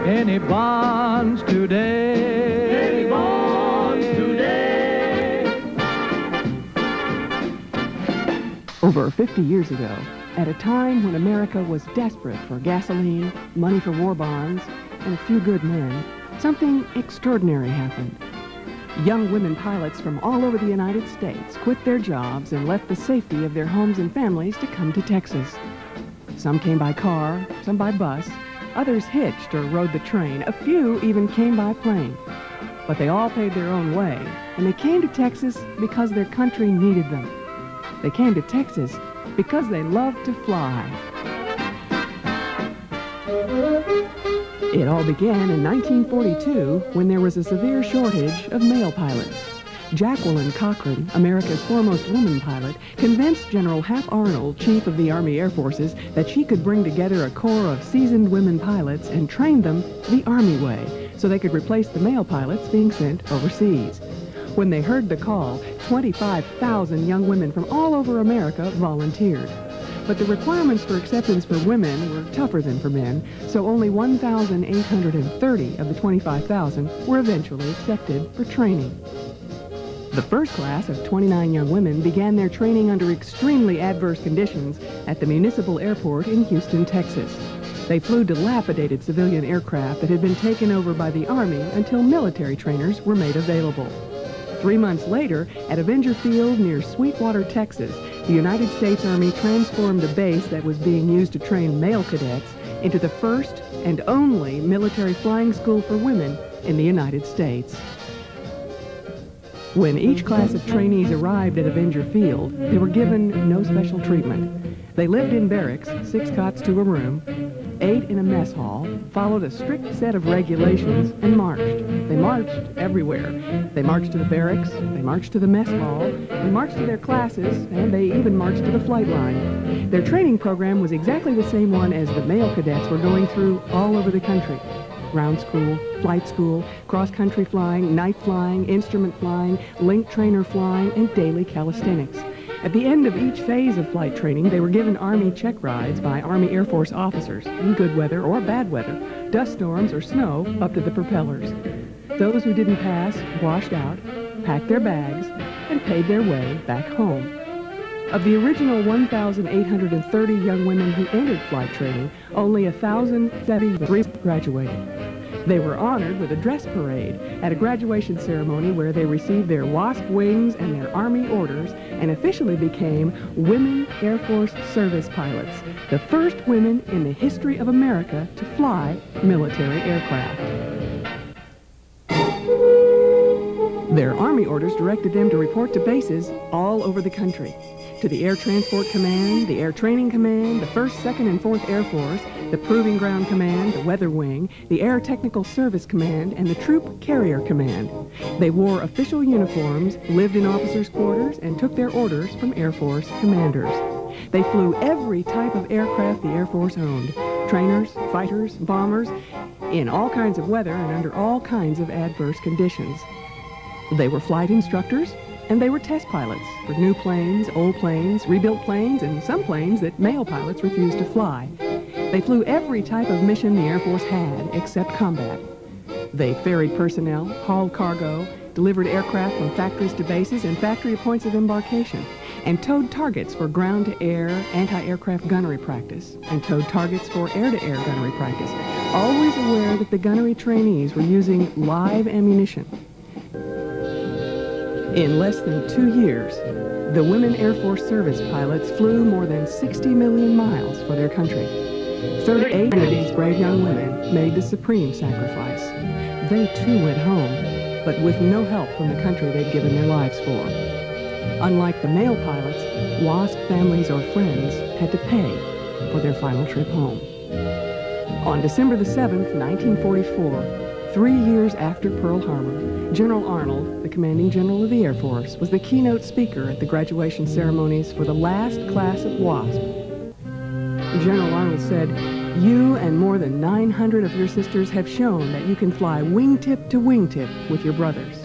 any bonds today. Any bonds today. Over 50 years ago, at a time when America was desperate for gasoline, money for war bonds, and a few good men, something extraordinary happened. Young women pilots from all over the United States quit their jobs and left the safety of their homes and families to come to Texas. Some came by car, some by bus, others hitched or rode the train, a few even came by plane. But they all paid their own way, and they came to Texas because their country needed them. They came to Texas because they loved to fly. It all began in 1942 when there was a severe shortage of male pilots. Jacqueline Cochran, America's foremost woman pilot, convinced General Hap Arnold, Chief of the Army Air Forces, that she could bring together a corps of seasoned women pilots and train them the Army way so they could replace the male pilots being sent overseas. When they heard the call, 25,000 young women from all over America volunteered. But the requirements for acceptance for women were tougher than for men, so only 1,830 of the 25,000 were eventually accepted for training. The first class of 29 young women began their training under extremely adverse conditions at the municipal airport in Houston, Texas. They flew dilapidated civilian aircraft that had been taken over by the Army until military trainers were made available. 3 months later, at Avenger Field near Sweetwater, Texas, the United States Army transformed a base that was being used to train male cadets into the first and only military flying school for women in the United States. When each class of trainees arrived at Avenger Field, they were given no special treatment. They lived in barracks, 6 cots to a room, ate in a mess hall, followed a strict set of regulations, and marched. They marched everywhere. They marched to the barracks, they marched to the mess hall, they marched to their classes, and they even marched to the flight line. Their training program was exactly the same one as the male cadets were going through all over the country. Ground school, flight school, cross-country flying, night flying, instrument flying, link trainer flying, and daily calisthenics. At the end of each phase of flight training, they were given Army check rides by Army Air Force officers in good weather or bad weather, dust storms or snow up to the propellers. Those who didn't pass washed out, packed their bags, and paid their way back home. Of the original 1,830 young women who entered flight training, only 1,073 graduated. They were honored with a dress parade at a graduation ceremony where they received their Wasp wings and their Army orders and officially became Women Air Force Service Pilots, the first women in the history of America to fly military aircraft. Their Army orders directed them to report to bases all over the country. To the Air Transport Command, the Air Training Command, the 1st, 2nd, and 4th Air Force, the Proving Ground Command, the Weather Wing, the Air Technical Service Command, and the Troop Carrier Command. They wore official uniforms, lived in officers' quarters, and took their orders from Air Force commanders. They flew every type of aircraft the Air Force owned, trainers, fighters, bombers, in all kinds of weather and under all kinds of adverse conditions. They were flight instructors, and they were test pilots for new planes, old planes, rebuilt planes, and some planes that male pilots refused to fly. They flew every type of mission the Air Force had except combat. They ferried personnel, hauled cargo, delivered aircraft from factories to bases and factory points of embarkation, and towed targets for ground-to-air anti-aircraft gunnery practice, and towed targets for air-to-air gunnery practice, always aware that the gunnery trainees were using live ammunition. In less than 2 years, the Women Air Force Service pilots flew more than 60 million miles for their country. 38 of these brave young women made the supreme sacrifice. They too went home, but with no help from the country they'd given their lives for. Unlike the male pilots, WASP families or friends had to pay for their final trip home. On December the 7th, 1944, 3 years after Pearl Harbor, General Arnold, the commanding general of the Air Force, was the keynote speaker at the graduation ceremonies for the last class of WASP. General Arnold said, "You and more than 900 of your sisters have shown that you can fly wingtip to wingtip with your brothers.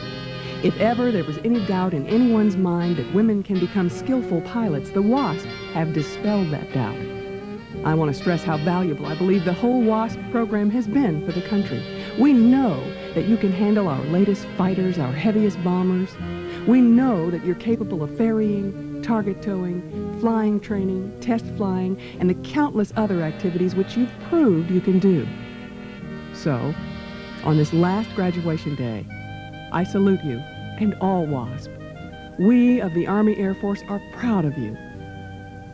If ever there was any doubt in anyone's mind that women can become skillful pilots, the WASP have dispelled that doubt. I want to stress how valuable I believe the whole WASP program has been for the country. We know that you can handle our latest fighters, our heaviest bombers. We know that you're capable of ferrying, target towing, flying training, test flying, and the countless other activities which you've proved you can do. So, on this last graduation day, I salute you and all WASP. We of the Army Air Force are proud of you.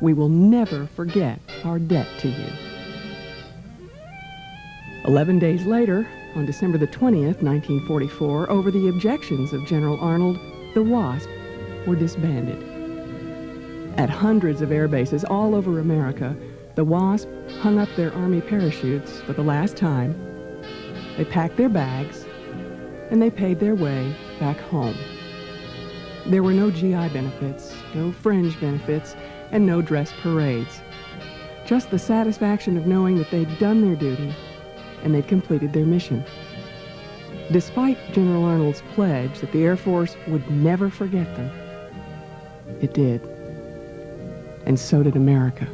We will never forget our debt to you. 11 days later, on December the 20th, 1944, over the objections of General Arnold, the WASP were disbanded. At hundreds of air bases all over America, the WASP hung up their Army parachutes for the last time. They packed their bags, and they paid their way back home. There were no GI benefits, no fringe benefits, and no dress parades. Just the satisfaction of knowing that they'd done their duty and they'd completed their mission. Despite General Arnold's pledge that the Air Force would never forget them, it did. And so did America.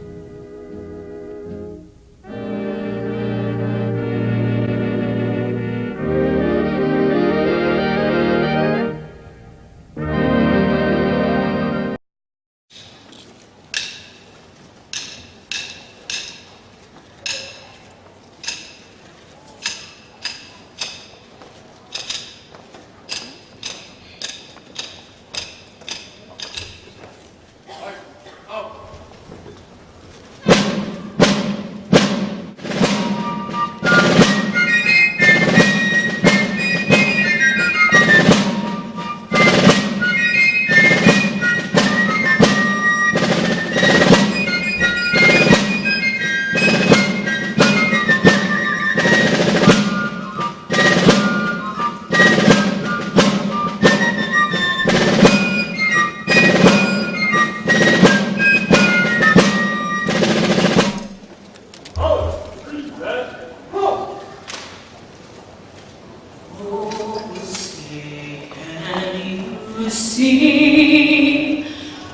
See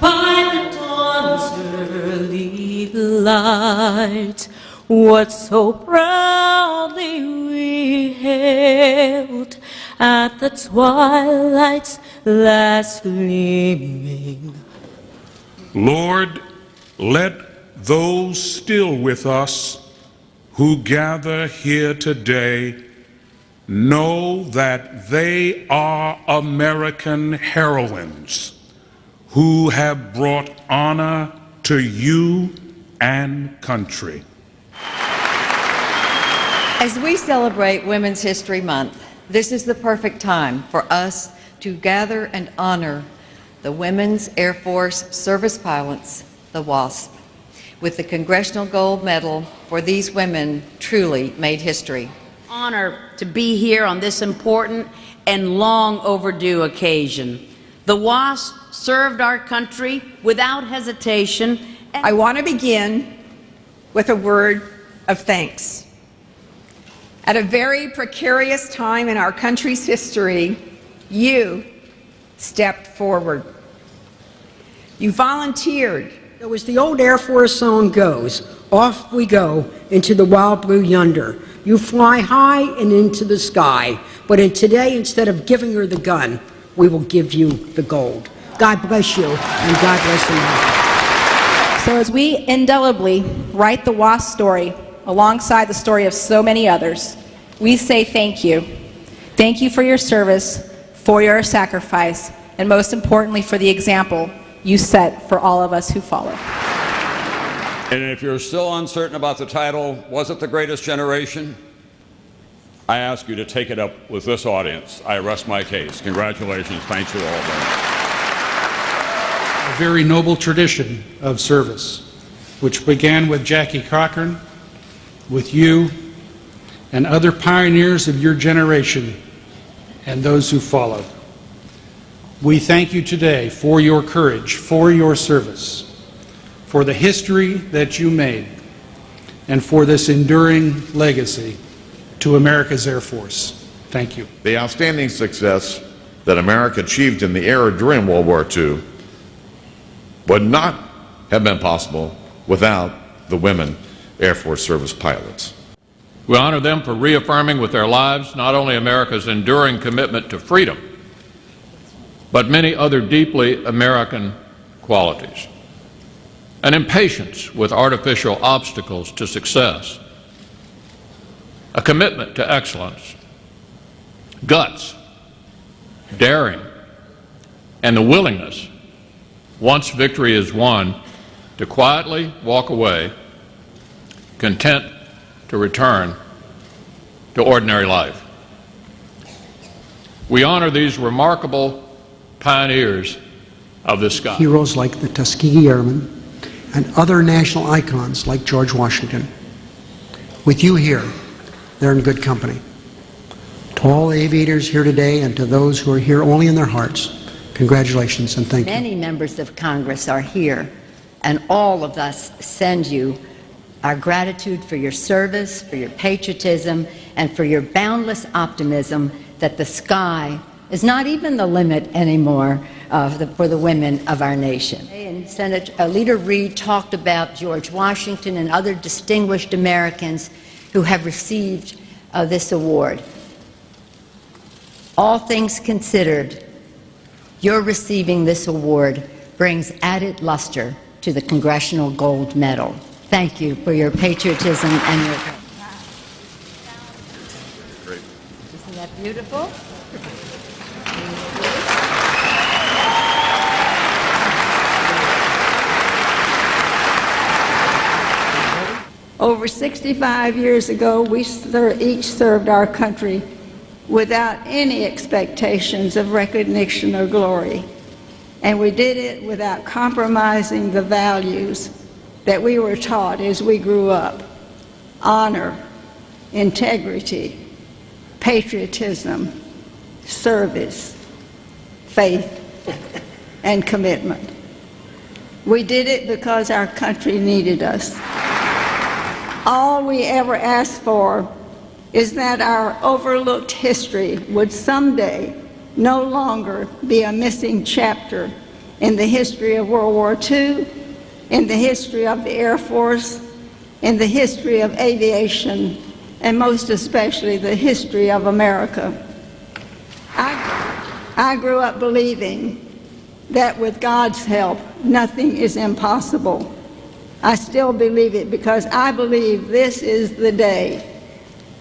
by the dawn's early light what so proudly we hailed at the twilight's last gleaming. Lord, let those still with us who gather here today know that they are American heroines who have brought honor to you and country. As we celebrate Women's History Month, this is the perfect time for us to gather and honor the Women's Air Force Service Pilots, the WASP, with the Congressional Gold Medal for these women truly made history. Honor to be here on this important and long overdue occasion. The WASP served our country without hesitation. I want to begin with a word of thanks. At a very precarious time in our country's history, you stepped forward. You volunteered. As the old Air Force song goes, off we go into the wild blue yonder. You fly high and into the sky, but today, instead of giving her the gun, we will give you the gold. God bless you, and God bless America. So as we indelibly write the WASP story alongside the story of so many others, we say thank you. Thank you for your service, for your sacrifice, and most importantly for the example you set for all of us who follow. And if you're still uncertain about the title, was it The Greatest Generation? I ask you to take it up with this audience. I rest my case. Congratulations. Thank you all very much. A very noble tradition of service, which began with Jackie Cochran, with you, and other pioneers of your generation, and those who followed. We thank you today for your courage, for your service, for the history that you made, and for this enduring legacy to America's Air Force. Thank you. The outstanding success that America achieved in the air during World War II would not have been possible without the women Air Force service pilots. We honor them for reaffirming with their lives not only America's enduring commitment to freedom, but many other deeply American qualities. An impatience with artificial obstacles to success, a commitment to excellence, guts, daring, and the willingness, once victory is won, to quietly walk away, content to return to ordinary life. We honor these remarkable pioneers of the sky. Heroes like the Tuskegee Airmen and other national icons like George Washington. With you here, they're in good company. To all aviators here today and to those who are here only in their hearts, congratulations and thank you. Many members of Congress are here, and all of us send you our gratitude for your service, for your patriotism, and for your boundless optimism that the sky is not even the limit anymore for the women of our nation. And Senator Leader Reid talked about George Washington and other distinguished Americans who have received this award. All things considered, your receiving this award brings added luster to the Congressional Gold Medal. Thank you for your patriotism and your... Great. Isn't that beautiful? Over 65 years ago, we each served our country without any expectations of recognition or glory. And we did it without compromising the values that we were taught as we grew up: honor, integrity, patriotism, service, faith, and commitment. We did it because our country needed us. All we ever asked for is that our overlooked history would someday no longer be a missing chapter in the history of World War II, in the history of the Air Force, in the history of aviation, and most especially the history of America. I grew up believing that with God's help, nothing is impossible. I still believe it because I believe this is the day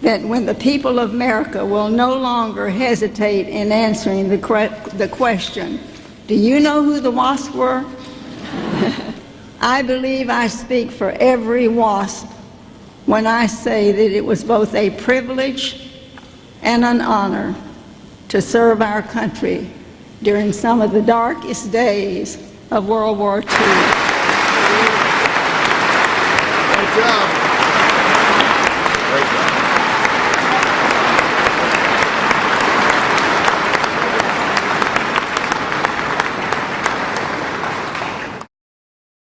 that when the people of America will no longer hesitate in answering the question, do you know who the WASP were? I believe I speak for every WASP when I say that it was both a privilege and an honor to serve our country during some of the darkest days of World War II.